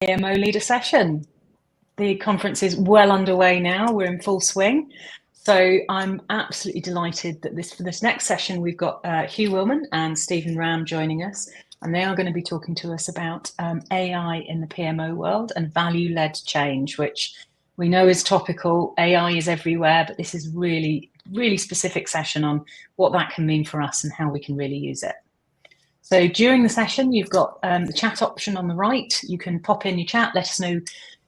PMO leader session. The conference is well underway now. We're in full swing. So I'm absolutely delighted that for this next session, we've got Hugh Willman and Stephen Ram joining us, and they are going to be talking to us about AI in the PMO world and value-led change, which we know is topical. AI is everywhere, but this is really specific session on what that can mean for us and how we can really use it. So during the session, you've got the chat option on the right. You can pop in your chat, let us know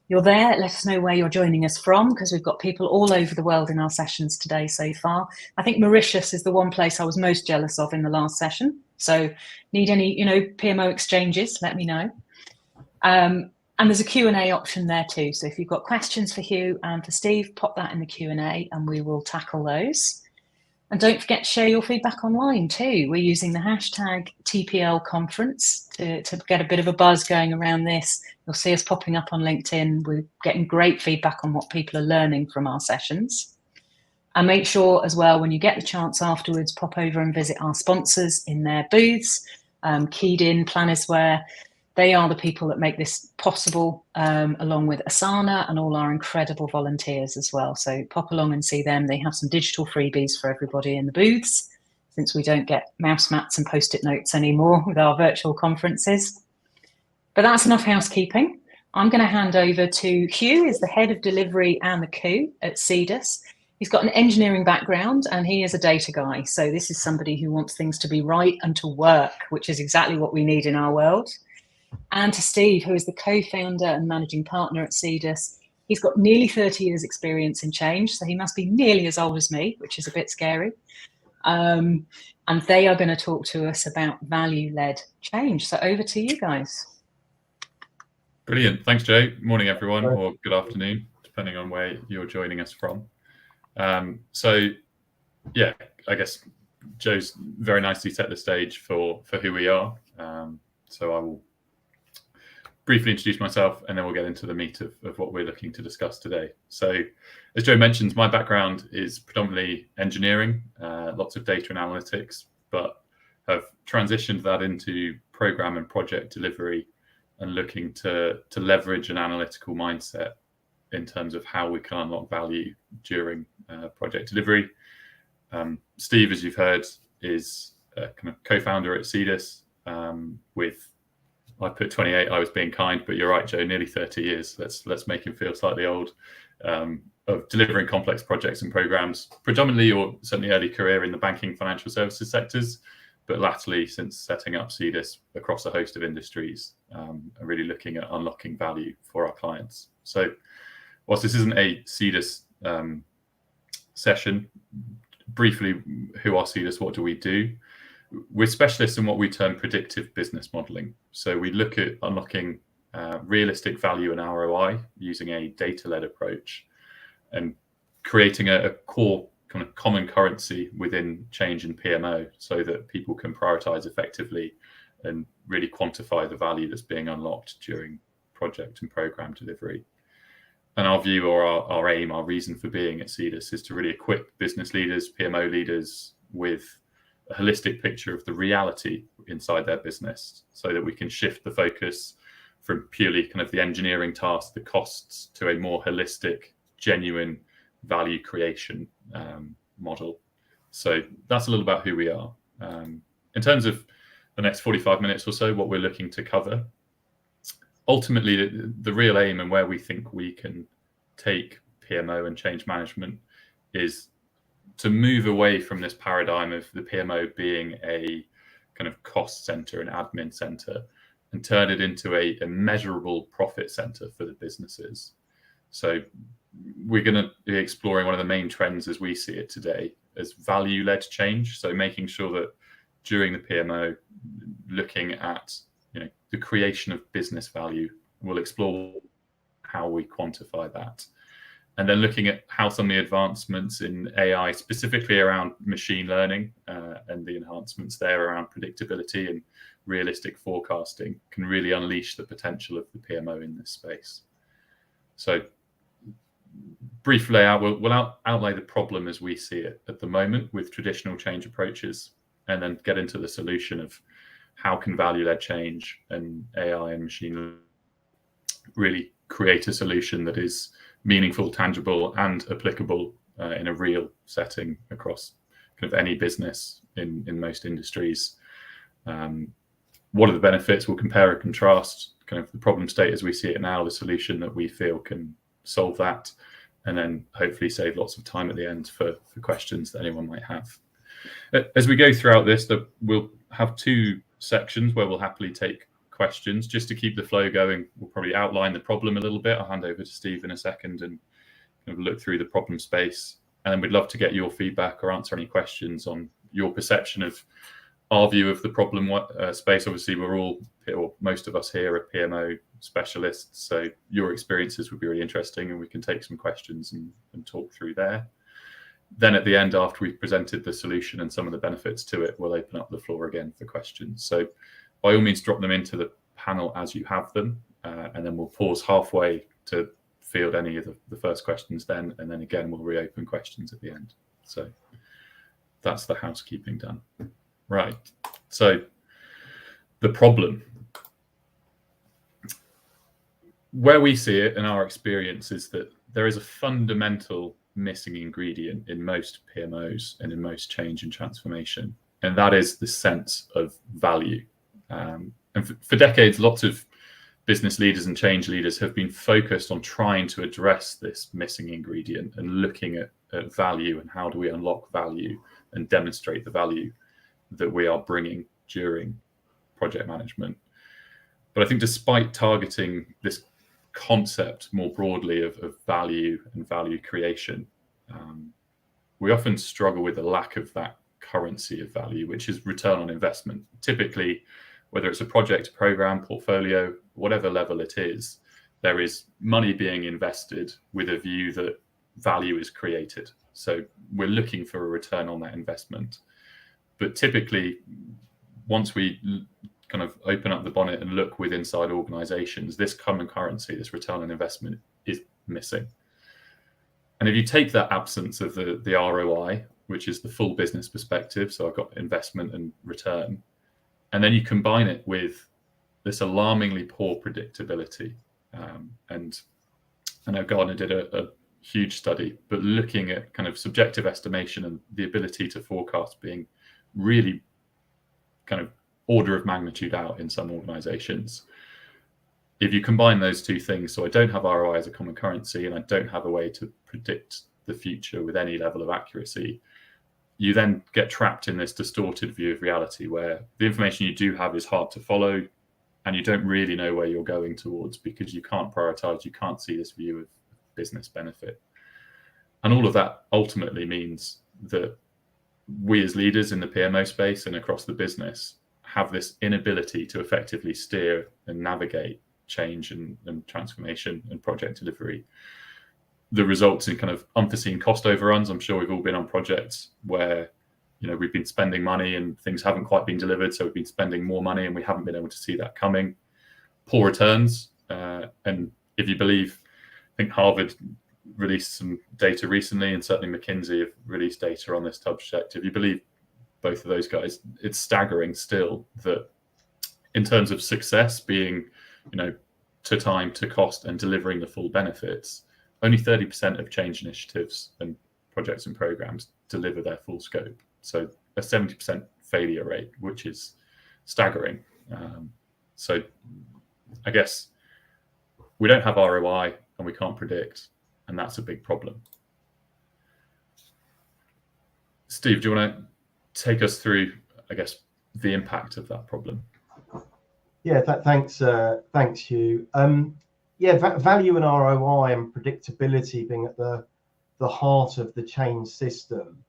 you're there, let us know where you're joining us from, because we've got people all over the world in our sessions today so far. I think Mauritius is the one place I was most jealous of in the last session. So need any, PMO exchanges, let me know. And there's a Q&A option there too. So if you've got questions for Hugh and for Steve, pop that in the Q&A and we will tackle those. And don't forget to share your feedback online too. We're using the hashtag TPL conference to get a bit of a buzz going around this. You'll see us popping up on LinkedIn. We're getting great feedback on what people are learning from our sessions. And make sure as well, when you get the chance afterwards, pop over and visit our sponsors in their booths. Keyed in, Planisware. They are the people that make this possible, along with Asana and all our incredible volunteers as well. So pop along and see them. They have some digital freebies for everybody in the booths, since we don't get mouse mats and post-it notes anymore with our virtual conferences. But that's enough housekeeping. I'm going to hand over to Hugh, who's the head of delivery and the coup at Cedus. He's got an engineering background and he is a data guy. So this is somebody who wants things to be right and to work, which is exactly what we need in our world. And to Steve, who is the co-founder and managing partner at Cedus. He's got nearly 30 years experience in change, so he must be nearly as old as me, which is a bit scary. And they are going to talk to us about value-led change. So over to you guys. Brilliant. Thanks, Joe. Morning, everyone, or good afternoon, depending on where you're joining us from. So, yeah, I guess Joe's very nicely set the stage for who we are. So I will briefly introduce myself and then we'll get into the meat of what we're looking to discuss today. So as Joe mentioned, my background is predominantly engineering, lots of data and analytics, but have transitioned that into program and project delivery and looking to leverage an analytical mindset in terms of how we can unlock value during project delivery. Steve, as you've heard, is a kind of co-founder at Cedus with, I put 28, I was being kind, but you're right, Joe, nearly 30 years. Let's make him feel slightly old, of delivering complex projects and programs, predominantly or certainly early career in the banking financial services sectors, but latterly since setting up Cedus across a host of industries, and really looking at unlocking value for our clients. So whilst this isn't a Cedus session, briefly, who are Cedus? What do we do? We're specialists in what we term predictive business modeling. So we look at unlocking realistic value and ROI using a data-led approach and creating a core kind of common currency within change in PMO so that people can prioritize effectively and really quantify the value that's being unlocked during project and program delivery. And our view or our aim, our reason for being at Cedus is to really equip business leaders, PMO leaders with a holistic picture of the reality inside their business so that we can shift the focus from purely kind of the engineering task, the costs, to a more holistic, genuine value creation model. So that's a little about who we are. In terms of the next 45 minutes or so, what we're looking to cover, ultimately the real aim and where we think we can take PMO and change management is to move away from this paradigm of the PMO being a kind of cost center and admin center and turn it into a measurable profit center for the businesses. So we're going to be exploring one of the main trends as we see it today as value-led change. So making sure that during the PMO, looking at the creation of business value, we'll explore how we quantify that. And then looking at how some of the advancements in AI, specifically around machine learning and the enhancements there around predictability and realistic forecasting, can really unleash the potential of the PMO in this space. So brief layout, we'll outlay the problem as we see it at the moment with traditional change approaches, and then get into the solution of how can value-led change and AI and machine learning really create a solution that is meaningful, tangible, and applicable in a real setting across kind of any business in most industries. What are the benefits? We'll compare and contrast kind of the problem state as we see it now, the solution that we feel can solve that, and then hopefully save lots of time at the end for questions that anyone might have. As we go throughout this, we'll have 2 sections where we'll happily take questions. Just to keep the flow going, we'll probably outline the problem a little bit. I'll hand over to Steve in a second and kind of look through the problem space. And then we'd love to get your feedback or answer any questions on your perception of our view of the problem space. Obviously, we're all, or most of us here, are PMO specialists, so your experiences would be really interesting, and we can take some questions and talk through there. Then at the end, after we've presented the solution and some of the benefits to it, we'll open up the floor again for questions. So by all means, drop them into the panel as you have them, and then we'll pause halfway to field any of the first questions then, and then again, we'll reopen questions at the end. So that's the housekeeping done. Right, so the problem. Where we see it in our experience is that there is a fundamental missing ingredient in most PMOs and in most change and transformation, and that is the sense of value. And for decades, lots of business leaders and change leaders have been focused on trying to address this missing ingredient and looking at value and how do we unlock value and demonstrate the value that we are bringing during project management. But I think despite targeting this concept more broadly of value and value creation, we often struggle with the lack of that currency of value, which is return on investment. Typically, whether it's a project, program, portfolio, whatever level it is, there is money being invested with a view that value is created. So we're looking for a return on that investment. But typically, once we kind of open up the bonnet and look with inside organizations, this common currency, this return on investment, is missing. And if you take that absence of the ROI, which is the full business perspective, so I've got investment and return, and then you combine it with this alarmingly poor predictability. And I know Gardner did a huge study, but looking at kind of subjective estimation and the ability to forecast being really kind of order of magnitude out in some organizations. If you combine those 2 things, so I don't have ROI as a common currency and I don't have a way to predict the future with any level of accuracy, you then get trapped in this distorted view of reality where the information you do have is hard to follow and you don't really know where you're going towards because you can't prioritize, you can't see this view of business benefit. And all of that ultimately means that we as leaders in the PMO space and across the business have this inability to effectively steer and navigate change and transformation and project delivery. The results in kind of unforeseen cost overruns. I'm sure we've all been on projects where, you know, we've been spending money and things haven't quite been delivered, so we've been spending more money and we haven't been able to see that coming. Poor returns, and if you believe, I think Harvard released some data recently, and certainly McKinsey have released data on this subject. If you believe both of those guys, it's staggering still that in terms of success being, you know, to time, to cost, and delivering the full benefits, only 30% of change initiatives and projects and programs deliver their full scope. So a 70% failure rate, which is staggering. So I guess we don't have ROI and we can't predict, and that's a big problem. Steve, do you want to take us through, I guess, the impact of that problem? Yeah, thanks, Hugh. Value and ROI and predictability being at the heart of the change system.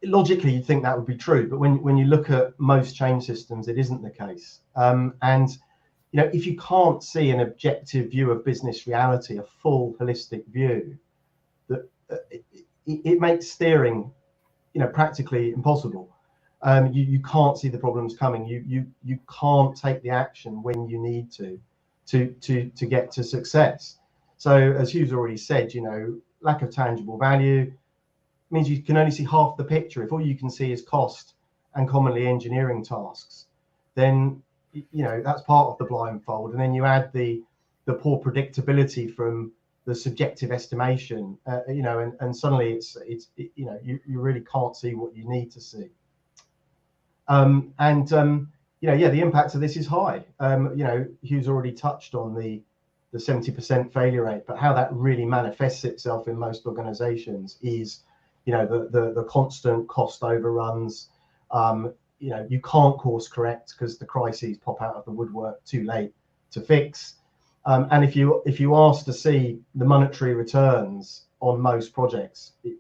Logically, you'd think that would be true, but when you look at most change systems, it isn't the case. And you know, if you can't see an objective view of business reality, a full holistic view, that it makes steering, you know, practically impossible. You can't see the problems coming. You can't take the action when you need to get to success. So as Hugh's already said, you know, lack of tangible value means you can only see half the picture. If all you can see is cost and commonly engineering tasks, then, you know, that's part of the blindfold. And then you add the the poor predictability from the subjective estimation, and suddenly it's you really can't see what you need to see. The impact of this is high. Hugh's already touched on the 70% failure rate, but how that really manifests itself in most organizations is, the constant cost overruns. You can't course correct because the crises pop out of the woodwork too late to fix. And if you ask to see the monetary returns on most projects, you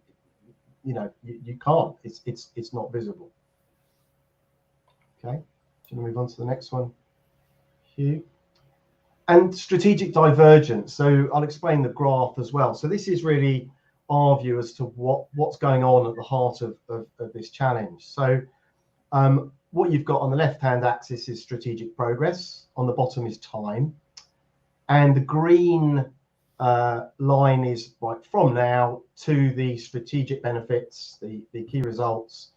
can't. It's not visible. Okay, should we move on to the next one, Hugh? And strategic divergence. So I'll explain the graph as well. So this is really our view as to what's going on at the heart of this challenge. So what you've got on the left-hand axis is strategic progress. On the bottom is time. And the green line is right from now to the strategic benefits, the key results.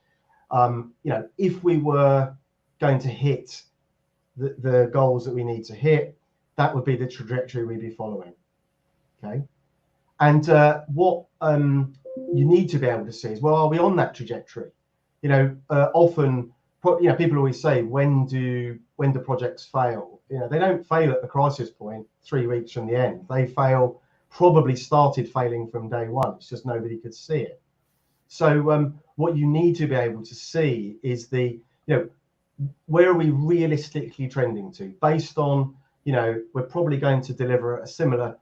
If we were going to hit the goals that we need to hit, that would be the trajectory we'd be following. Okay, and what you need to be able to see is, well, are we on that trajectory? Often, people always say, when do projects fail? They don't fail at the crisis point 3 weeks from the end. They probably started failing from day one. It's just nobody could see it. So what you need to be able to see is where are we realistically trending to, based on, we're probably going to deliver at a similar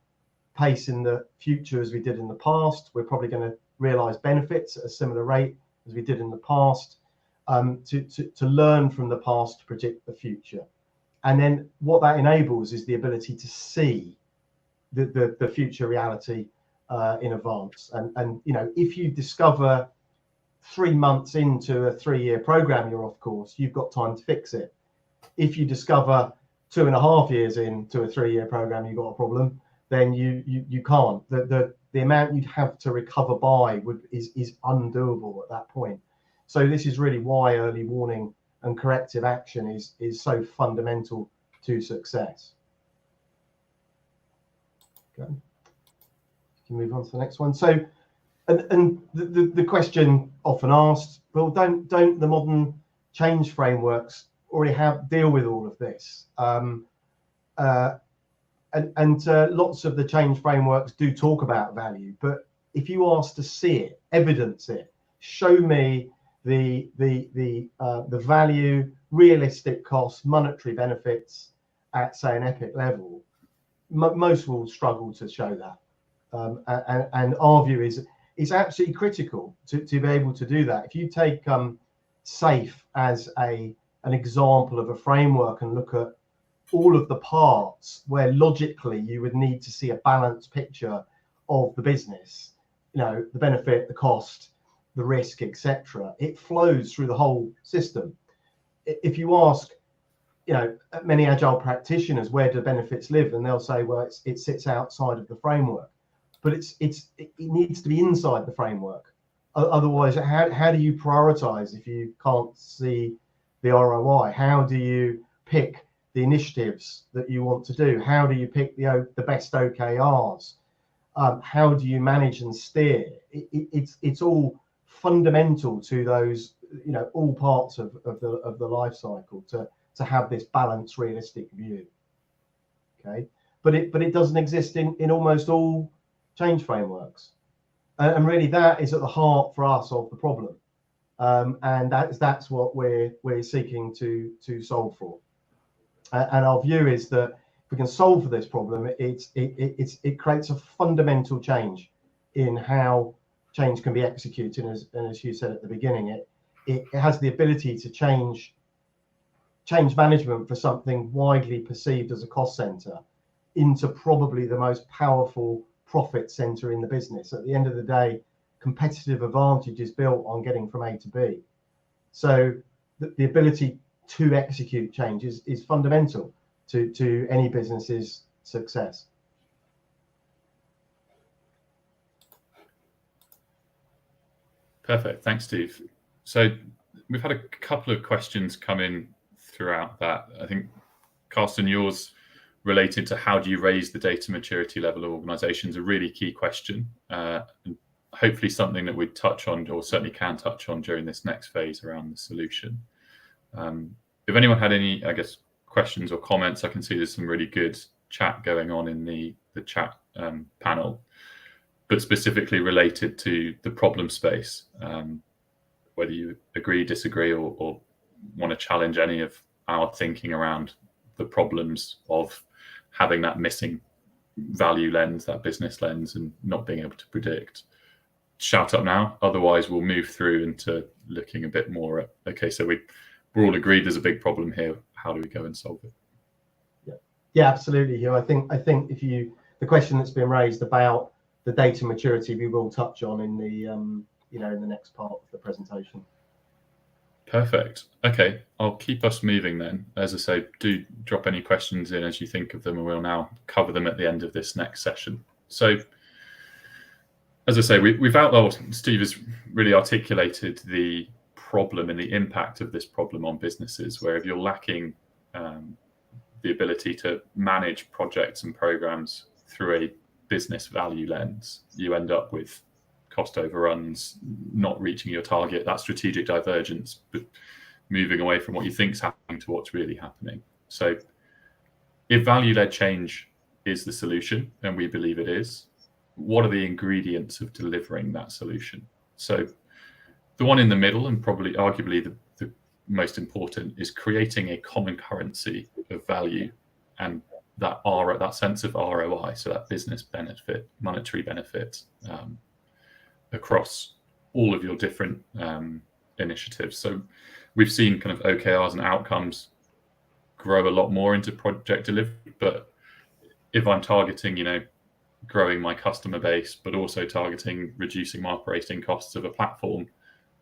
pace in the future as we did in the past. We're probably going to realize benefits at a similar rate as we did in the past, to learn from the past to predict the future. And then what that enables is the ability to see the future reality in advance. And if you discover 3 months into a 3-year program you're off course, you've got time to fix it. If you discover 2.5 years into a 3-year program you've got a problem, then you can't. The amount you'd have to recover by is undoable at that point. So this is really why early warning and corrective action is so fundamental to success. Okay, you can move on to the next one. So, and the question often asked, well, don't the modern change frameworks already deal with all of this? Lots of the change frameworks do talk about value, but if you ask to see it, evidence it, show me the value, realistic costs, monetary benefits at, say, an epic level, most will struggle to show that. And our view is it's absolutely critical to be able to do that. If you take SAFE as an example of a framework and look at all of the parts where logically you would need to see a balanced picture of the business, the benefit, the cost, the risk, etc. It flows through the whole system. If you ask, many agile practitioners, where do benefits live, and they'll say, well, it sits outside of the framework, but it needs to be inside the framework. Otherwise, how do you prioritize if you can't see the ROI? How do you pick the initiatives that you want to do? How do you pick the best OKRs? How do you manage and steer? It's all fundamental to those, all parts of the life cycle to have this balanced, realistic view. Okay, but it doesn't exist in almost all change frameworks, and really that is at the heart for us of the problem, and that's what we're seeking to solve for. And our view is that if we can solve for this problem, it creates a fundamental change in how change can be executed. And as you said at the beginning, it has the ability to change management for something widely perceived as a cost center into probably the most powerful profit center in the business. At the end of the day, competitive advantage is built on getting from A to B. So the ability to execute change is fundamental to any business's success. Perfect. Thanks, Steve. So we've had a couple of questions come in throughout that. I think, Carsten, yours related to how do you raise the data maturity level of organizations, a really key question, and hopefully something that we touch on, or certainly can touch on during this next phase around the solution. If anyone had any, I guess, questions or comments, I can see there's some really good chat going on in the chat panel, but specifically related to the problem space, whether you agree, disagree, or want to challenge any of our thinking around the problems of having that missing value lens, that business lens, and not being able to predict. Shout up now, otherwise we'll move through into looking a bit more at, okay, so we're all agreed there's a big problem here, how do we go and solve it? Yeah, absolutely, Hugh. I think if the question that's been raised about the data maturity, we will touch on in the in the next part of the presentation. Perfect. Okay, I'll keep us moving then. As I say, do drop any questions in as you think of them, and we'll now cover them at the end of this next session. So, as I say, we've outlined, Steve has really articulated the problem and the impact of this problem on businesses, where if you're lacking the ability to manage projects and programs through a business value lens, you end up with cost overruns, not reaching your target, that strategic divergence, but moving away from what you think is happening to what's really happening. So if value-led change is the solution, and we believe it is, what are the ingredients of delivering that solution? So the one in the middle, and probably arguably the most important, is creating a common currency of value and that sense of ROI, so that business benefit, monetary benefit, across all of your different initiatives. So we've seen kind of OKRs and outcomes grow a lot more into project delivery, but if I'm targeting, growing my customer base, but also targeting reducing my operating costs of a platform,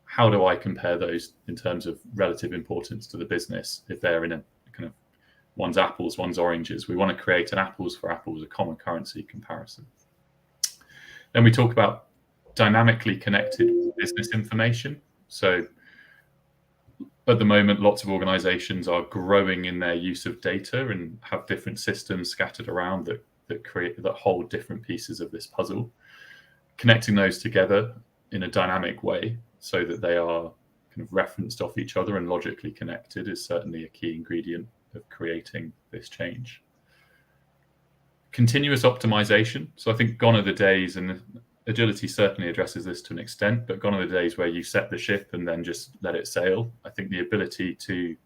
how do I compare those in terms of relative importance to the business if they're in a kind of one's apples, one's oranges? We want to create an apples for apples, a common currency comparison. Then we talk about dynamically connected business information. So at the moment, lots of organizations are growing in their use of data and have different systems scattered around that hold different pieces of this puzzle. Connecting those together in a dynamic way so that they are kind of referenced off each other and logically connected is certainly a key ingredient of creating this change. Continuous optimization. So I think gone are the days, and agility certainly addresses this to an extent, but gone are the days where you set the ship and then just let it sail. I think the ability to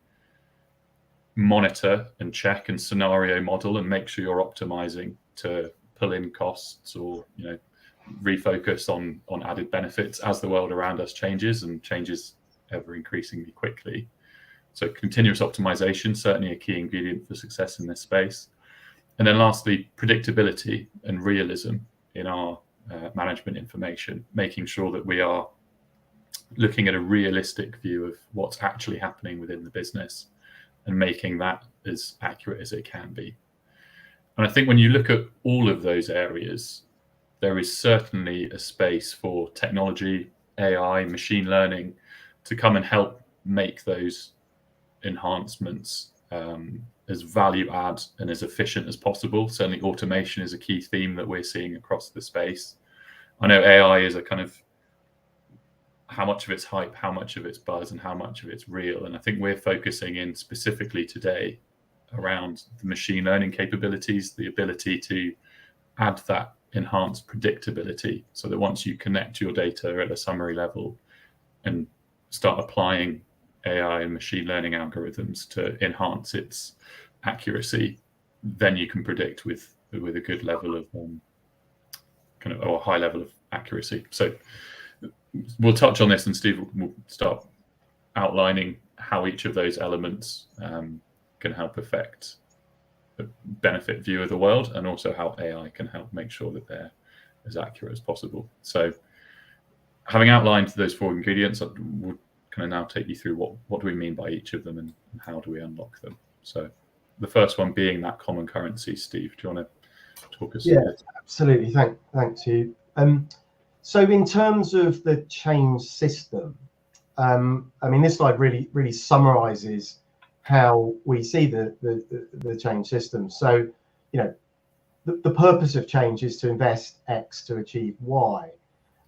monitor and check and scenario model and make sure you're optimizing to pull in costs or refocus on added benefits as the world around us changes, and changes ever increasingly quickly. So continuous optimization, certainly a key ingredient for success in this space. And then lastly, predictability and realism in our management information, making sure that we are looking at a realistic view of what's actually happening within the business and making that as accurate as it can be. And I think when you look at all of those areas, there is certainly a space for technology, AI, machine learning to come and help make those enhancements as value add and as efficient as possible. Certainly automation is a key theme that we're seeing across the space. I know AI is a kind of how much of it's hype, how much of it's buzz, and how much of it's real. And I think we're focusing in specifically today around the machine learning capabilities, the ability to add that enhanced predictability so that once you connect your data at a summary level and start applying AI and machine learning algorithms to enhance its accuracy, then you can predict with a good level of or a high level of accuracy. So we'll touch on this, and Steve will start outlining how each of those elements can help affect the benefit view of the world, and also how AI can help make sure that they're as accurate as possible. So having outlined those four ingredients, we'll kind of now take you through what do we mean by each of them and how do we unlock them. So the first one being that common currency. Steve, do you want to talk us through it? Yeah, absolutely. Thanks, Hugh. So in terms of the change system, this slide really summarizes how we see the change system. So the purpose of change is to invest X to achieve Y,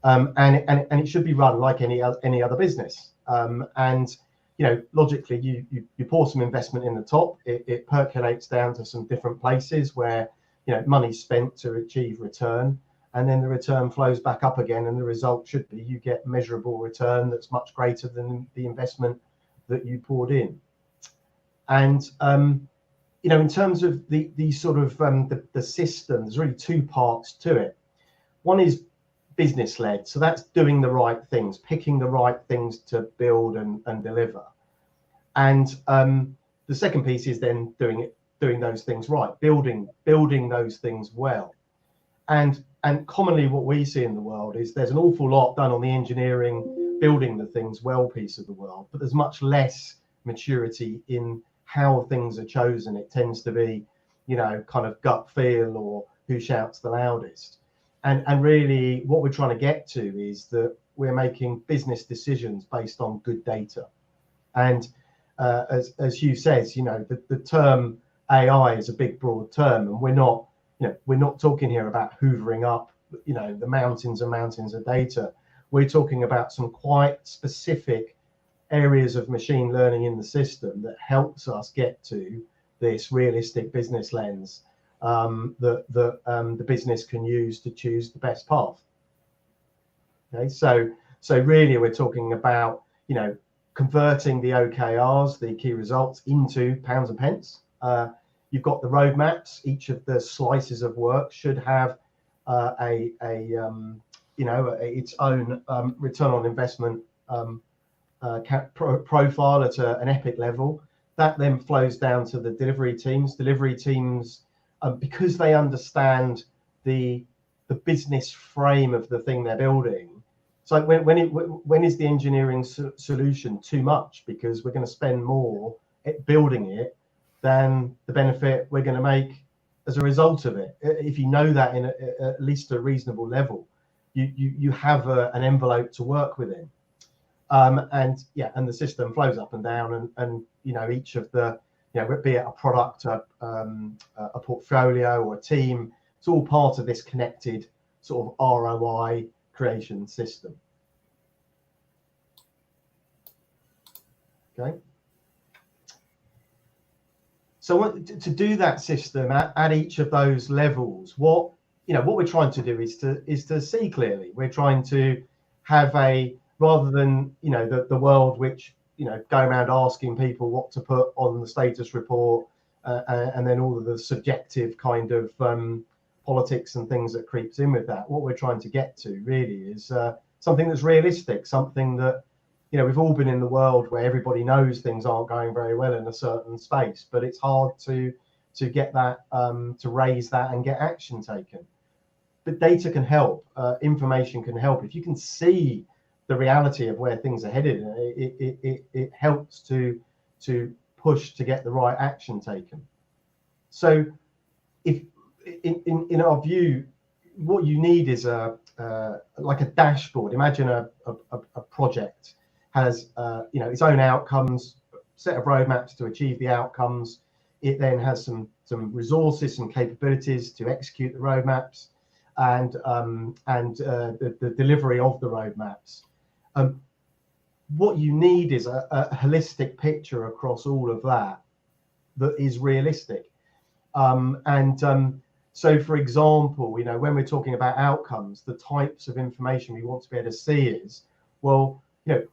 and it should be run like any other business. And logically, you pour some investment in the top, it percolates down to some different places where money's spent to achieve return, and then the return flows back up again, and the result should be you get measurable return that's much greater than the investment that you poured in. And in terms of the sort of the system, there's really two parts to it. One is business led, so that's doing the right things, picking the right things to build and deliver. And the second piece is then doing those things right, building those things well. And commonly what we see in the world is there's an awful lot done on the engineering, building the things well piece of the world, but there's much less maturity in how things are chosen. It tends to be, kind of gut feel or who shouts the loudest. And really what we're trying to get to is that we're making business decisions based on good data. And as Hugh says, the term AI is a big broad term, and we're not talking here about hoovering up, the mountains and mountains of data. We're talking about some quite specific areas of machine learning in the system that helps us get to this realistic business lens that the business can use to choose the best path. Okay, so really we're talking about converting the OKRs, the key results, into pounds and pence. You've got the roadmaps. Each of the slices of work should have its own return on investment profile at an epic level. That then flows down to the delivery teams. Because they understand the business frame of the thing they're building. So when is the engineering solution too much? Because we're going to spend more building it than the benefit we're going to make as a result of it. If you know that in at least a reasonable level, you have an envelope to work within. And the system flows up and down, and each of the be it a product, a portfolio, or a team, it's all part of this connected sort of ROI creation system. Okay. So to do that system at each of those levels, what we're trying to do is to see clearly. We're trying to have rather than the world which going around asking people what to put on the status report, and then all of the subjective kind of politics and things that creeps in with that. What we're trying to get to really is something that's realistic, something that we've all been in the world where everybody knows things aren't going very well in a certain space, but it's hard to get that to raise that and get action taken. But data can help, information can help. If you can see the reality of where things are headed, it helps to push to get the right action taken. So if in our view, what you need is like a dashboard. Imagine a project has its own outcomes, set of roadmaps to achieve the outcomes. It then has some resources, some capabilities to execute the roadmaps, and the delivery of the roadmaps. What you need is a holistic picture across all of that is realistic. So, for example, when we're talking about outcomes, the types of information we want to be able to see is, well,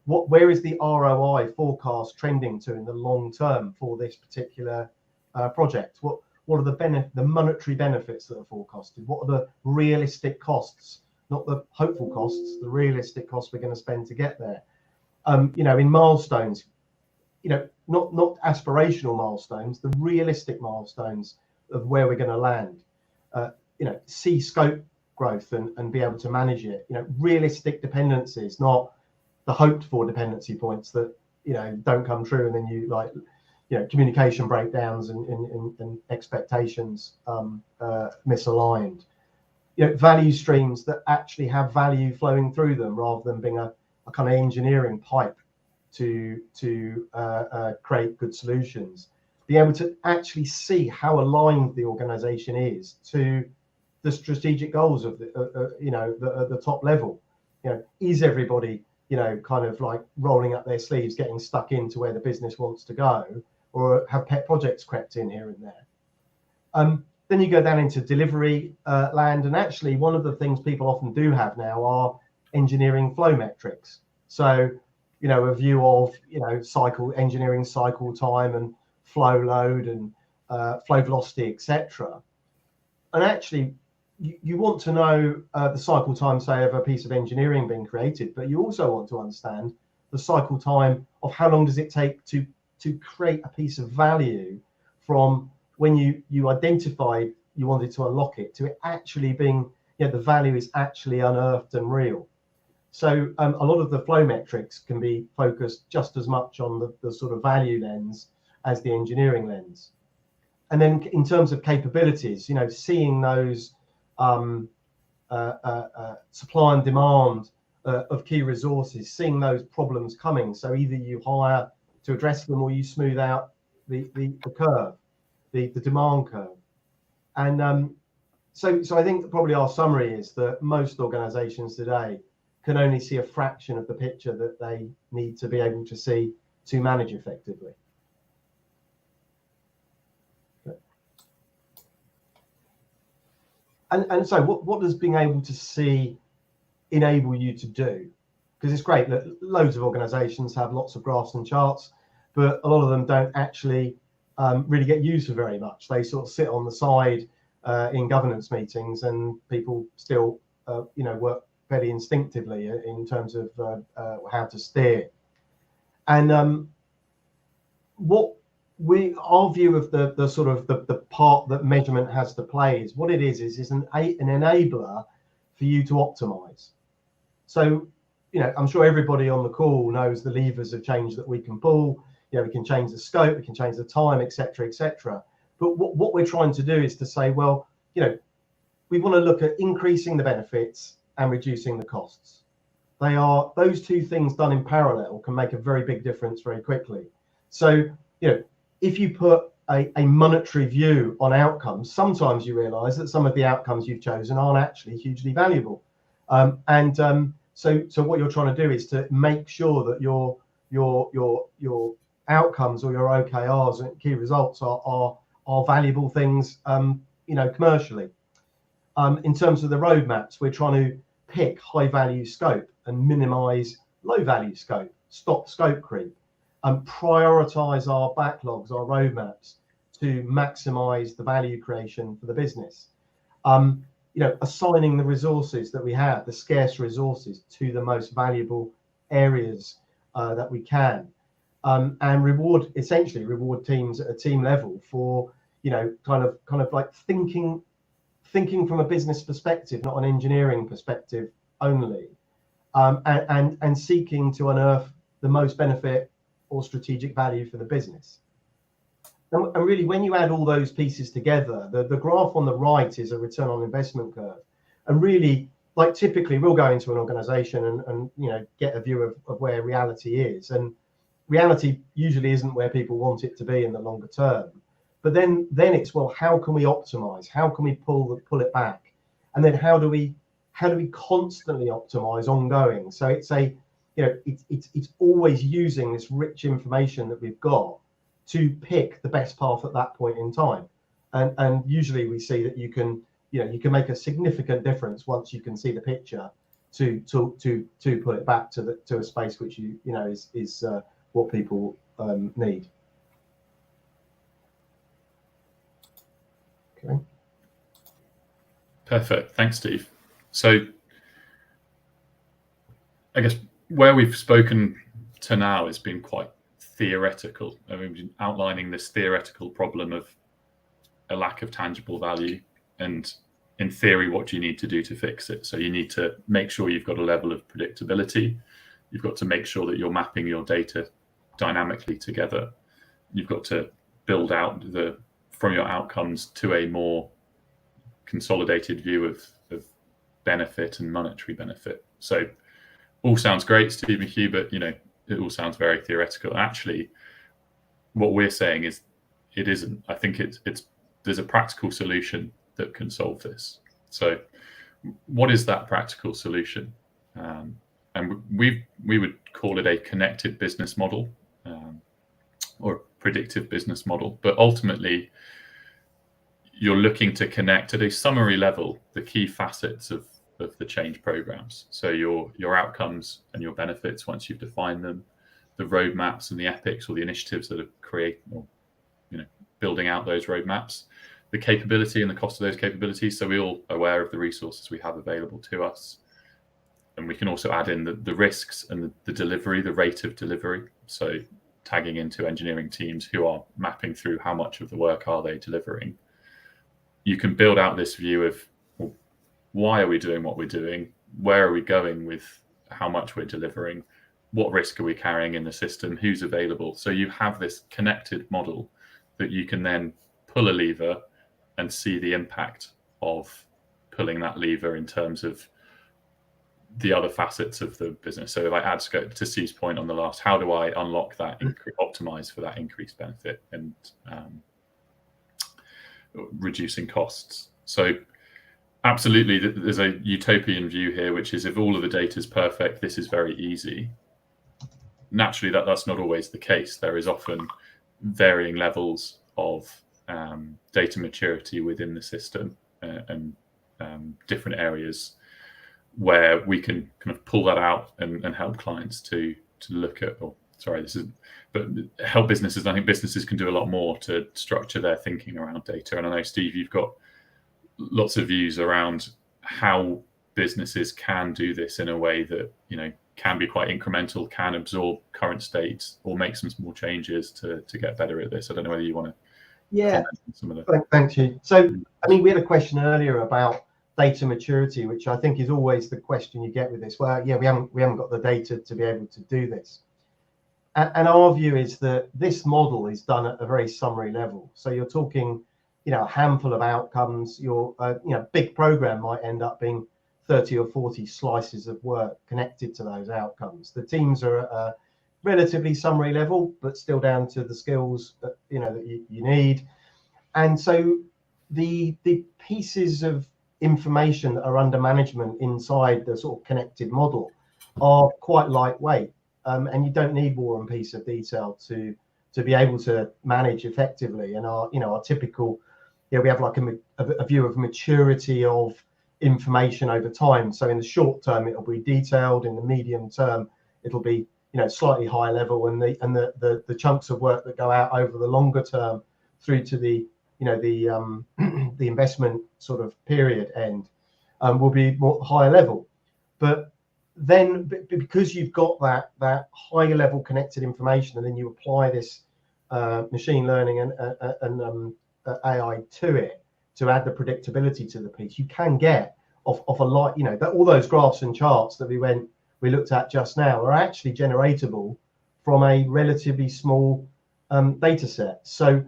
where is the ROI forecast trending to in the long term for this particular project? What are the monetary benefits that are forecasted? What are the realistic costs? Not the hopeful costs, the realistic costs we're going to spend to get there. In milestones, not aspirational milestones, the realistic milestones of where we're going to land. See scope growth and be able to manage it. Realistic dependencies, not the hoped for dependency points that don't come true, and then communication breakdowns and expectations misaligned. Value streams that actually have value flowing through them, rather than being a kind of engineering pipe to create good solutions. be able to actually see how aligned the organization is to the strategic goals of the, you know, the top level. You know, is everybody, you know, kind of like rolling up their sleeves, getting stuck into where the business wants to go, or have pet projects crept in here and there? Then you go down into delivery land, and actually one of the things people often do have now are engineering flow metrics. So, you know, a view of, you know, engineering cycle time and flow load and flow velocity, etc. And actually, you want to know the cycle time, say, of a piece of engineering being created, but you also want to understand the cycle time of how long does it take to create a piece of value from when you identified you wanted to unlock it to it actually being, you know, the value is actually unearthed and real. So a lot of the flow metrics can be focused just as much on the sort of value lens as the engineering lens. And then in terms of capabilities, you know, seeing those supply and demand of key resources, seeing those problems coming. So either you hire to address them or you smooth out the curve, the demand curve. And so I think probably our summary is that most organizations today can only see a fraction of the picture that they need to be able to see to manage effectively. And so what does being able to see enable you to do? Because it's great that loads of organizations have lots of graphs and charts, but a lot of them don't actually really get used for very much. They sort of sit on the side in governance meetings, and people still, you know, work fairly instinctively in terms of how to steer. And our view of the sort of the part that measurement has to play is what it is an enabler for you to optimize. So, you know, I'm sure everybody on the call knows the levers of change that we can pull. You know, we can change the scope, we can change the time, etc., etc. But what we're trying to do is to say, well, you know, we want to look at increasing the benefits and reducing the costs. Those two things done in parallel can make a very big difference very quickly. So, you know, if you put a monetary view on outcomes, sometimes you realize that some of the outcomes you've chosen aren't actually hugely valuable. So what you're trying to do is to make sure that your outcomes or your OKRs and key results are valuable things, you know, commercially. In terms of the roadmaps, we're trying to pick high value scope and minimize low value scope, stop scope creep, and prioritize our backlogs, our roadmaps to maximize the value creation for the business. You know, assigning the resources that we have, the scarce resources, to the most valuable areas that we can, and essentially reward teams at a team level for, you know, kind of like thinking from a business perspective, not an engineering perspective only, and seeking to unearth the most benefit or strategic value for the business. And really, when you add all those pieces together, the graph on the right is a return on investment curve. And really, like typically we'll go into an organization and you know, get a view of where reality is. And reality usually isn't where people want it to be in the longer term. But then it's, well, how can we optimize? How can we pull it back? And then how do we constantly optimize ongoing? So it's it's always using this rich information that we've got to pick the best path at that point in time. And usually we see that you can make a significant difference once you can see the picture to put it back to a space which you know is what people need. Okay. Perfect. Thanks, Steve. So I guess where we've spoken to now has been quite theoretical. I mean, we've been outlining this theoretical problem of a lack of tangible value, and in theory, what do you need to do to fix it? So you need to make sure you've got a level of predictability. You've got to make sure that you're mapping your data dynamically together. You've got to build out from your outcomes to a more consolidated view of benefit and monetary benefit. So all sounds great, Steve and Hugh, but you know, it all sounds very theoretical. Actually, what we're saying is it isn't. I think there's a practical solution that can solve this. So what is that practical solution? And we would call it a connected business model, or a predictive business model. But ultimately, you're looking to connect at a summary level the key facets of the change programs. So your outcomes and your benefits once you've defined them, the roadmaps and the epics or the initiatives that are creating or building out those roadmaps, the capability and the cost of those capabilities. So we're all aware of the resources we have available to us. And we can also add in the risks and the delivery, the rate of delivery. So tagging into engineering teams who are mapping through how much of the work are they delivering. You can build out this view of, well, why are we doing what we're doing? Where are we going with how much we're delivering? What risk are we carrying in the system? Who's available? So you have this connected model that you can then pull a lever and see the impact of pulling that lever in terms of the other facets of the business. So if I add scope to Steve's point on the last, how do I unlock that, optimize for that increased benefit and reducing costs? So absolutely, there's a utopian view here, which is if all of the data is perfect, this is very easy. Naturally, that's not always the case. There is often varying levels of data maturity within the system and different areas where we can kind of pull that out and help clients to look at, but help businesses. I think businesses can do a lot more to structure their thinking around data. And I know, Steve, you've got lots of views around how businesses can do this in a way that, can be quite incremental, can absorb current states or make some small changes to get better at this. I don't know whether you want to comment on some of the... Thank you. So, we had a question earlier about data maturity, which I think is always the question you get with this. Well, yeah, we haven't got the data to be able to do this. And our view is that this model is done at a very summary level. So you're talking, a handful of outcomes. Your, big program might end up being 30 or 40 slices of work connected to those outcomes. The teams are at a relatively summary level, but still down to the skills that you need. And so the pieces of information that are under management inside the sort of connected model are quite lightweight, and you don't need War and Peace of detail to be able to manage effectively. And our typical, we have like a view of maturity of information over time. So in the short term, it'll be detailed. In the medium term, it'll be slightly higher level, and the chunks of work that go out over the longer term through to the the investment sort of period end will be more higher level. But then because you've got that higher level connected information, and then you apply this machine learning and AI to it to add the predictability to the piece, you can get off a lot, that all those graphs and charts that we looked at just now are actually generatable from a relatively small data set. So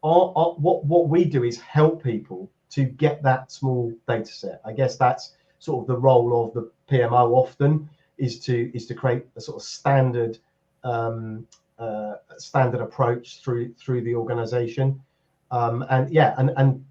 what we do is help people to get that small data set. I guess that's sort of the role of the PMO often, is to create a sort of standard approach through the organization. And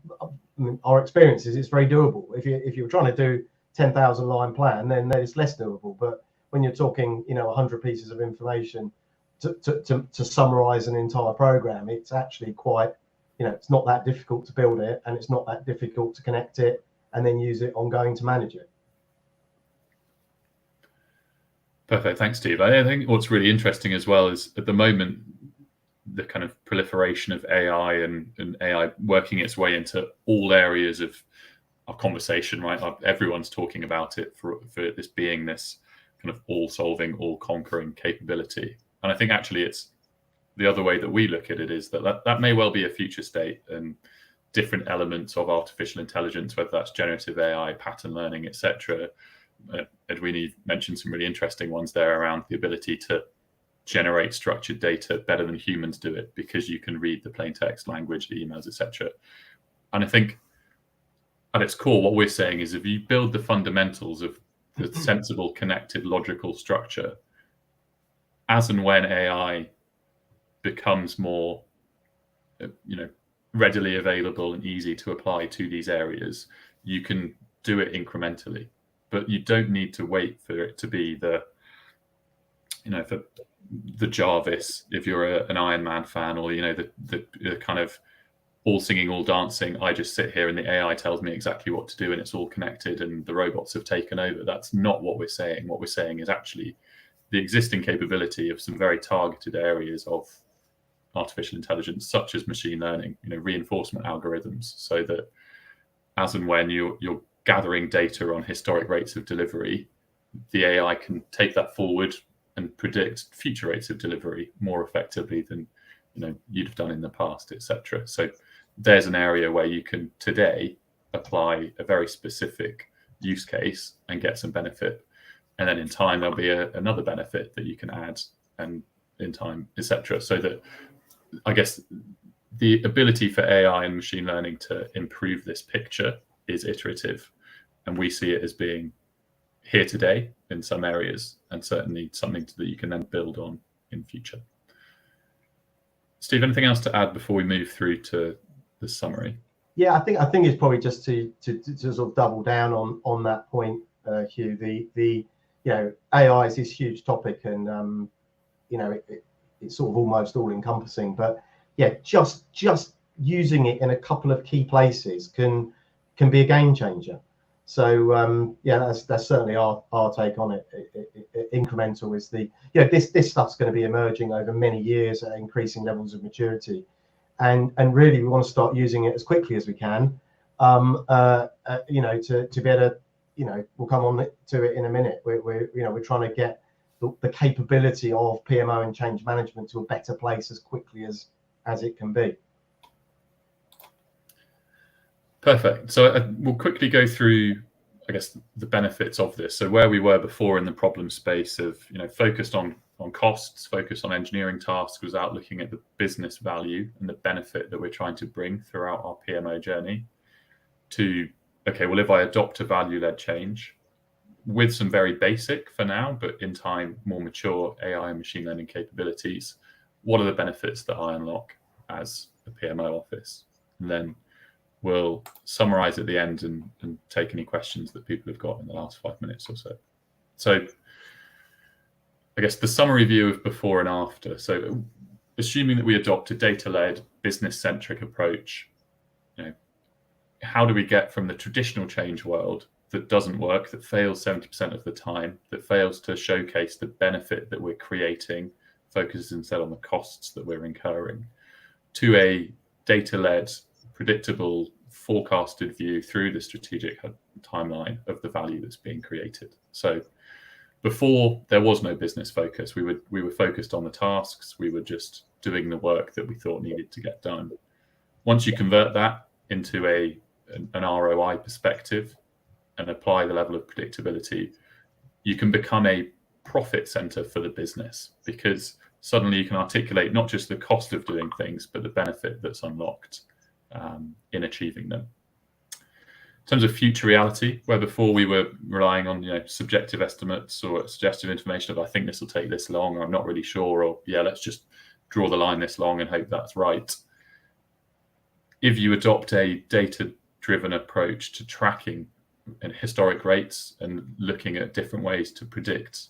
our experience is it's very doable. If you're trying to do 10,000 line plan, then it's less doable. But when you're talking 100 pieces of information to summarize an entire program, it's actually quite, it's not that difficult to build it, and it's not that difficult to connect it and then use it ongoing to manage it. Perfect. Thanks, Steve. I think what's really interesting as well is at the moment, the kind of proliferation of AI and AI working its way into all areas of our conversation, right? Everyone's talking about it for this being this kind of all-solving, all-conquering capability. And I think actually it's the other way that we look at it is that may well be a future state, and different elements of artificial intelligence, whether that's generative AI, pattern learning, etc. Edwina mentioned some really interesting ones there around the ability to generate structured data better than humans do it, because you can read the plain text language, the emails, etc. And I think at its core, what we're saying is if you build the fundamentals of the sensible, connected, logical structure, as and when AI becomes more readily available and easy to apply to these areas, you can do it incrementally, but you don't need to wait for it to be the Jarvis, if you're an Iron Man fan, or the kind of all singing, all dancing, I just sit here and the AI tells me exactly what to do and it's all connected and the robots have taken over. That's not what we're saying. What we're saying is actually the existing capability of some very targeted areas of artificial intelligence, such as machine learning, reinforcement algorithms, so that as and when you're gathering data on historic rates of delivery, the AI can take that forward and predict future rates of delivery more effectively than you'd have done in the past, etc. So there's an area where you can today apply a very specific use case and get some benefit, and then in time there'll be another benefit that you can add, and in time, etc. So that, I guess, the ability for AI and machine learning to improve this picture is iterative, and we see it as being here today in some areas, and certainly something that you can then build on in future. Steve, anything else to add before we move through to the summary? Yeah, I think it's probably just to sort of double down on that point, Hugh. The AI is this huge topic, and it's sort of almost all encompassing. But yeah, just using it in a couple of key places can be a game changer. So that's certainly our take on it. Incremental is this stuff's going to be emerging over many years at increasing levels of maturity, and really we want to start using it as quickly as we can. To be able to, we'll come on to it in a minute. We're trying to get the capability of PMO and change management to a better place as quickly as it can be. Perfect. So we'll quickly go through, I guess, the benefits of this. So where we were before in the problem space of, focused on costs, focused on engineering tasks, was out looking at the business value and the benefit that we're trying to bring throughout our PMO journey, to, okay, well, if I adopt a value-led change with some very basic for now, but in time, more mature AI and machine learning capabilities, what are the benefits that I unlock as a PMO office? And then we'll summarize at the end and take any questions that people have got in the last 5 minutes or so. So I guess the summary view of before and after. So assuming that we adopt a data-led, business-centric approach, how do we get from the traditional change world that doesn't work, that fails 70% of the time, that fails to showcase the benefit that we're creating, focuses instead on the costs that we're incurring, to a data-led, predictable, forecasted view through the strategic timeline of the value that's being created. So before, there was no business focus. We were focused on the tasks. We were just doing the work that we thought needed to get done. Once you convert that into an ROI perspective and apply the level of predictability, you can become a profit center for the business, because suddenly you can articulate not just the cost of doing things, but the benefit that's unlocked in achieving them. In terms of future reality, where before we were relying on subjective estimates or suggestive information of, I think this will take this long, or I'm not really sure, or yeah, let's just draw the line this long and hope that's right. If you adopt a data-driven approach to tracking and historic rates and looking at different ways to predict,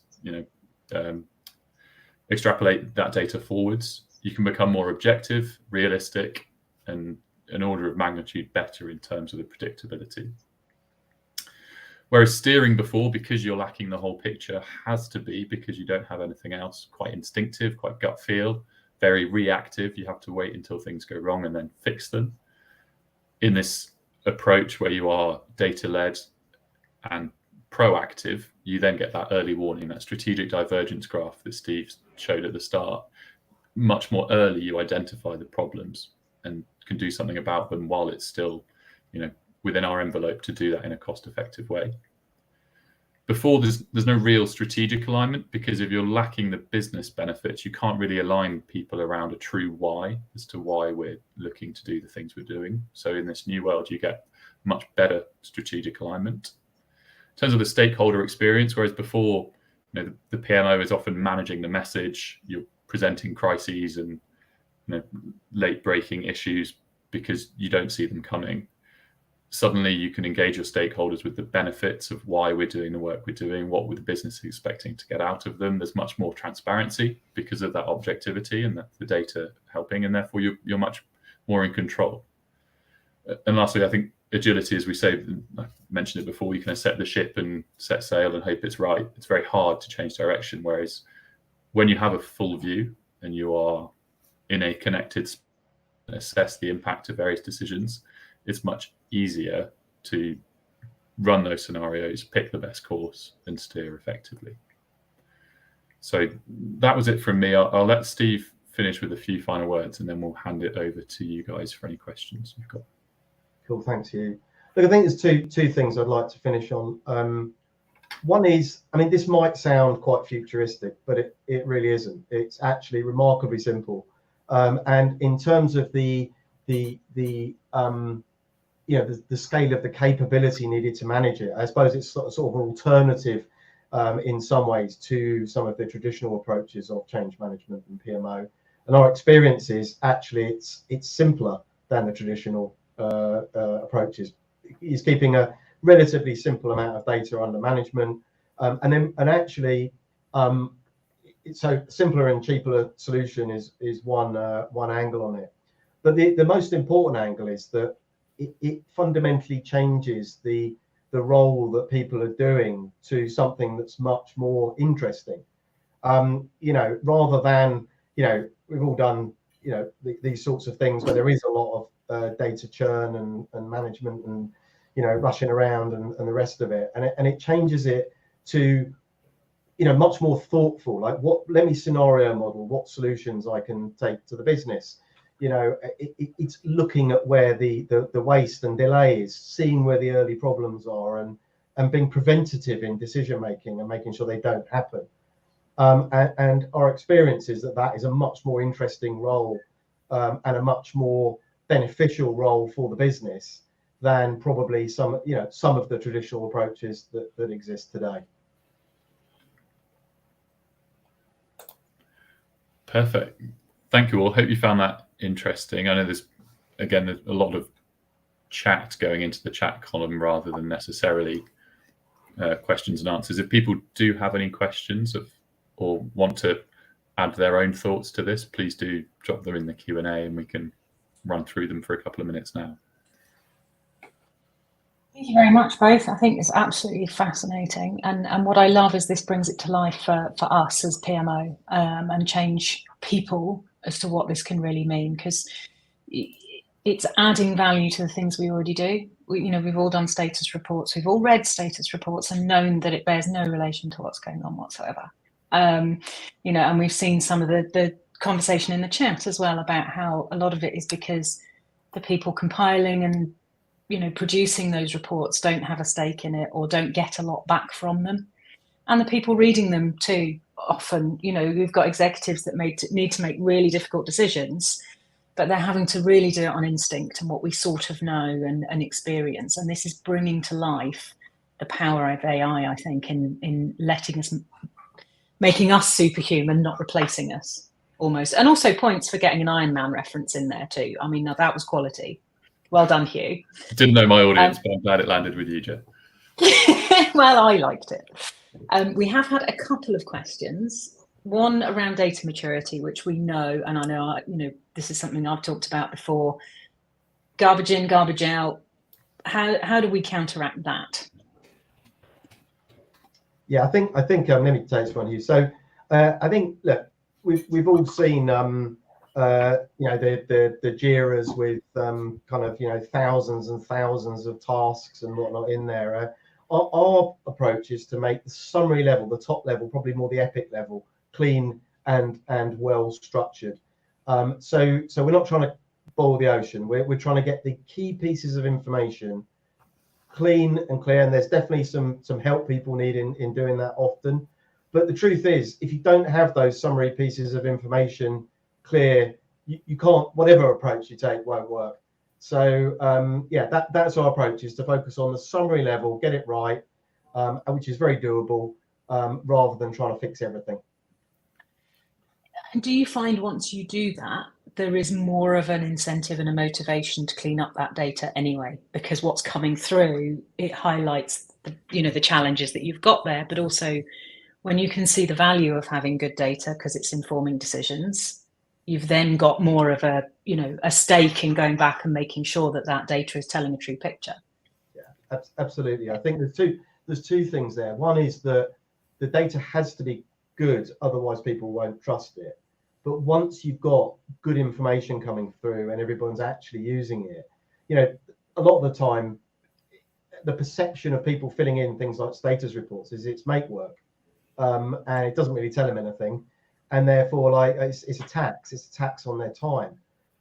extrapolate that data forwards, you can become more objective, realistic, and an order of magnitude better in terms of the predictability. Whereas steering before, because you're lacking the whole picture, has to be, because you don't have anything else, quite instinctive, quite gut feel, very reactive. You have to wait until things go wrong and then fix them. In this approach where you are data-led and proactive, you then get that early warning, that strategic divergence graph that Steve showed at the start. Much more early, you identify the problems and can do something about them while it's still, within our envelope to do that in a cost-effective way. Before, there's no real strategic alignment, because if you're lacking the business benefits, you can't really align people around a true why as to why we're looking to do the things we're doing. So in this new world, you get much better strategic alignment. In terms of the stakeholder experience, whereas before, the PMO is often managing the message, you're presenting crises and late breaking issues because you don't see them coming. Suddenly you can engage your stakeholders with the benefits of why we're doing the work we're doing, what the business is expecting to get out of them. There's much more transparency because of that objectivity and the data helping, and therefore you're much more in control. And lastly, I think agility, as we say, I mentioned it before, you can set the ship and set sail and hope it's right. It's very hard to change direction, whereas when you have a full view and you are in a connected space, assess the impact of various decisions, it's much easier to run those scenarios, pick the best course, and steer effectively. So that was it from me. I'll let Steve finish with a few final words, and then we'll hand it over to you guys for any questions you've got. Cool, thanks, Hugh. Look, I think there's two things I'd like to finish on. One is, I mean, this might sound quite futuristic, but it really isn't. It's actually remarkably simple. And in terms of the scale of the capability needed to manage it, I suppose it's sort of an alternative in some ways to some of the traditional approaches of change management and PMO. And our experience is actually it's simpler than the traditional approaches. It's keeping a relatively simple amount of data under management, so simpler and cheaper solution is one angle on it. But the most important angle is that it fundamentally changes the role that people are doing to something that's much more interesting. Rather than, we've all done, these sorts of things where there is a lot of data churn and management and, rushing around and the rest of it. And it changes it to, much more thoughtful, like let me scenario model what solutions I can take to the business. It's looking at where the waste and delay is, seeing where the early problems are, and being preventative in decision making and making sure they don't happen. And our experience is that is a much more interesting role and a much more beneficial role for the business than probably some of the traditional approaches that exist today. Perfect. Thank you all. Hope you found that interesting. I know there's a lot of chat going into the chat column rather than necessarily questions and answers. If people do have any questions or want to add their own thoughts to this, please do drop them in the Q&A and we can run through them for a couple of minutes now. Thank you very much, both. I think it's absolutely fascinating. And what I love is this brings it to life for us as PMO and change people as to what this can really mean, because it's adding value to the things we already do. We've all done status reports. We've all read status reports and known that it bears no relation to what's going on whatsoever. And we've seen some of the conversation in the chat as well about how a lot of it is because the people compiling and producing those reports don't have a stake in it or don't get a lot back from them. And the people reading them too, often, we've got executives that need to make really difficult decisions, but they're having to really do it on instinct and what we sort of know and experience. And this is bringing to life the power of AI, I think, in making us superhuman, not replacing us almost. And also points for getting an Iron Man reference in there too. I mean, now that was quality. Well done, Hugh. Didn't know my audience, but I'm glad it landed with you, Jo. Well, I liked it. We have had a couple of questions. One around data maturity, which we know, and I know, this is something I've talked about before. Garbage in, garbage out. How do we counteract that? Yeah, I think let me take this one, Hugh. So I think, look, we've all seen the JIRAs with thousands and thousands of tasks and whatnot in there. Our approach is to make the summary level, the top level, probably more the epic level, clean and well structured. So we're not trying to boil the ocean. We're trying to get the key pieces of information clean and clear. And there's definitely some help people need in doing that often. But the truth is, if you don't have those summary pieces of information clear, you can't, whatever approach you take won't work. So that's our approach, is to focus on the summary level, get it right, which is very doable, rather than trying to fix everything. And do you find once you do that, there is more of an incentive and a motivation to clean up that data anyway, because what's coming through, it highlights the challenges that you've got there, but also when you can see the value of having good data because it's informing decisions, you've then got more of a stake in going back and making sure that that data is telling a true picture. Yeah, absolutely. I think there's two things there. One is that the data has to be good, otherwise people won't trust it. But once you've got good information coming through and everyone's actually using it, a lot of the time, the perception of people filling in things like status reports is it's make work, and it doesn't really tell them anything, and therefore, it's a tax on their time.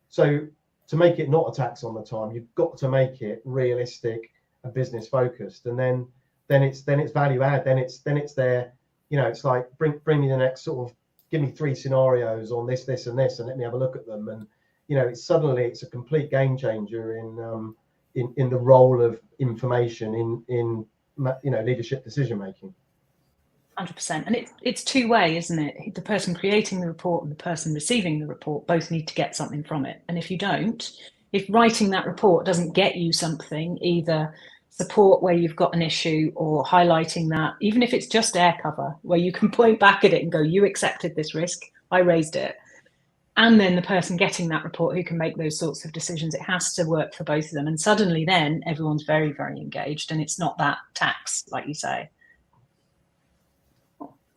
So to make it not a tax on the time, you've got to make it realistic and business focused, and then it's value add. Then it's there. It's like bring me the next sort of, give me 3 scenarios on this, and this, and let me have a look at them. And it's a complete game changer in the role of information in leadership decision making. 100%, and it's two-way, isn't it? The person creating the report and the person receiving the report both need to get something from it. And if you don't, if writing that report doesn't get you something, either support where you've got an issue or highlighting that, even if it's just air cover, where you can point back at it and go, you accepted this risk, I raised it. And then the person getting that report who can make those sorts of decisions, it has to work for both of them. And suddenly then everyone's very, very engaged, and it's not that tax, like you say.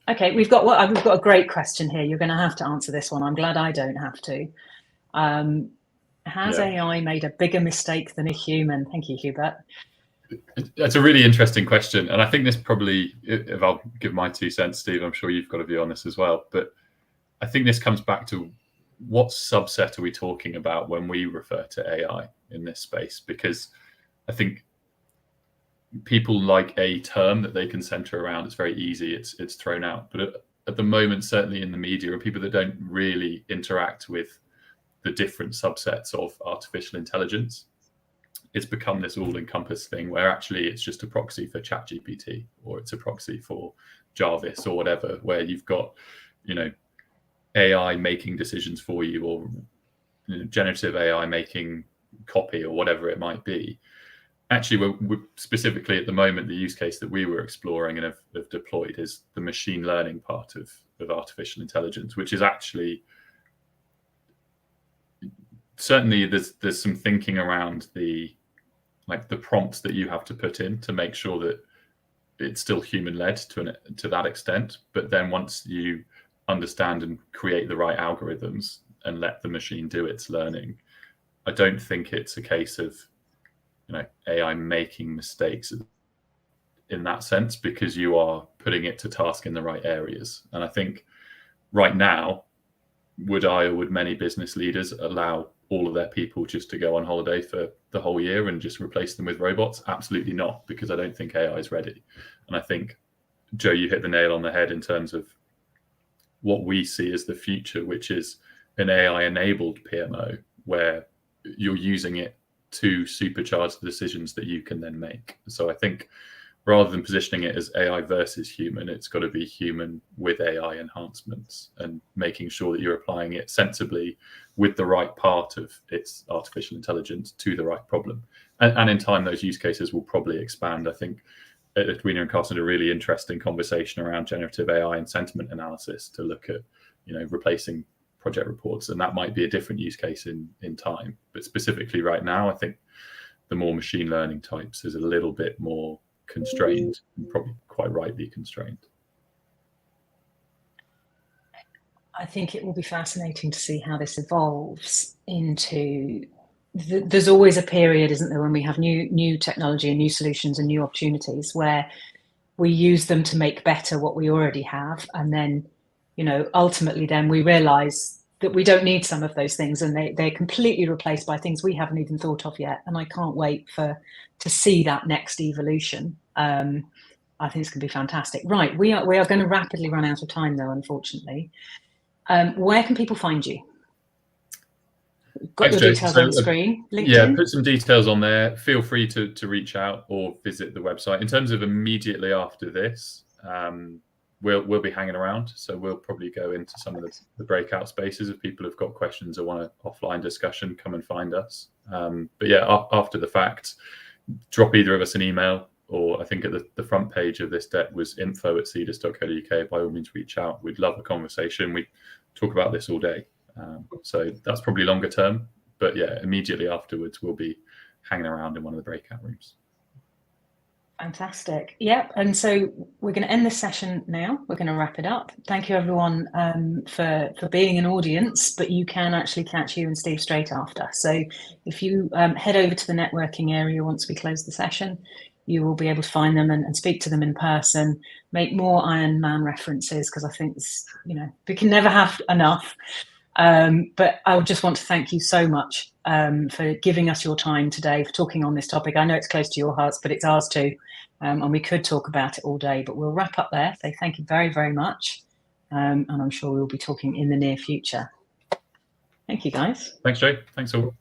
Okay, we've got a great question here. You're going to have to answer this one. I'm glad I don't have to. Has AI made a bigger mistake than a human? Thank you, Hubert. That's a really interesting question. And I think this probably, if I'll give my 2 cents, Steve, I'm sure you've got a view on this as well. But I think this comes back to what subset are we talking about when we refer to AI in this space? Because I think people like a term that they can center around. It's very easy. It's thrown out. But at the moment, certainly in the media, and people that don't really interact with the different subsets of artificial intelligence, it's become this all-encompass thing where actually it's just a proxy for ChatGPT, or it's a proxy for Jarvis or whatever, where you've got, AI making decisions for you, or generative AI making copy, or whatever it might be. Actually, we're specifically at the moment, the use case that we were exploring and have deployed is the machine learning part of artificial intelligence, which is actually, certainly there's some thinking around the prompts that you have to put in to make sure that it's still human-led to that extent. But then once you understand and create the right algorithms and let the machine do its learning, I don't think it's a case of AI making mistakes in that sense, because you are putting it to task in the right areas. And I think right now, would I or would many business leaders allow all of their people just to go on holiday for the whole year and just replace them with robots? Absolutely not, because I don't think AI is ready. And I think, Joe, you hit the nail on the head in terms of what we see as the future, which is an AI-enabled PMO, where you're using it to supercharge the decisions that you can then make. So I think rather than positioning it as AI versus human, it's got to be human with AI enhancements, and making sure that you're applying it sensibly with the right part of its artificial intelligence to the right problem. And in time, those use cases will probably expand. I think Edwina and Carson had a really interesting conversation around generative AI and sentiment analysis to look at, replacing project reports, and that might be a different use case in time. But specifically right now, I think the more machine learning types is a little bit more constrained, and probably quite rightly constrained. I think it will be fascinating to see how this evolves into. There's always a period, isn't there, when we have new technology and new solutions and new opportunities where we use them to make better what we already have, and then ultimately then we realize that we don't need some of those things, and they're completely replaced by things we haven't even thought of yet. And I can't wait to see that next evolution. I think it's going to be fantastic. Right, we are going to rapidly run out of time though, unfortunately. Where can people find you? Got your details on the screen. LinkedIn? Yeah, put some details on there. Feel free to reach out or visit the website. In terms of immediately after this, we'll be hanging around. So we'll probably go into some of the breakout spaces. If people have got questions or want an offline discussion, come and find us. But yeah, after the fact, drop either of us an email, or I think at the front page of this deck was info@cedus.co.uk. By all means, reach out. We'd love a conversation. We talk about this all day. So that's probably longer term. But yeah, immediately afterwards, we'll be hanging around in one of the breakout rooms. Fantastic. Yep. And so we're going to end this session now. We're going to wrap it up. Thank you, everyone, for being an audience, but you can actually catch you and Steve straight after. So if you head over to the networking area once we close the session, you will be able to find them and speak to them in person, make more Iron Man references, because I think, we can never have enough. But I just want to thank you so much for giving us your time today, for talking on this topic. I know it's close to your hearts, but it's ours too. And we could talk about it all day, but we'll wrap up there. So thank you very, very much. And I'm sure we'll be talking in the near future. Thank you, guys. Thanks, Jay. Thanks all.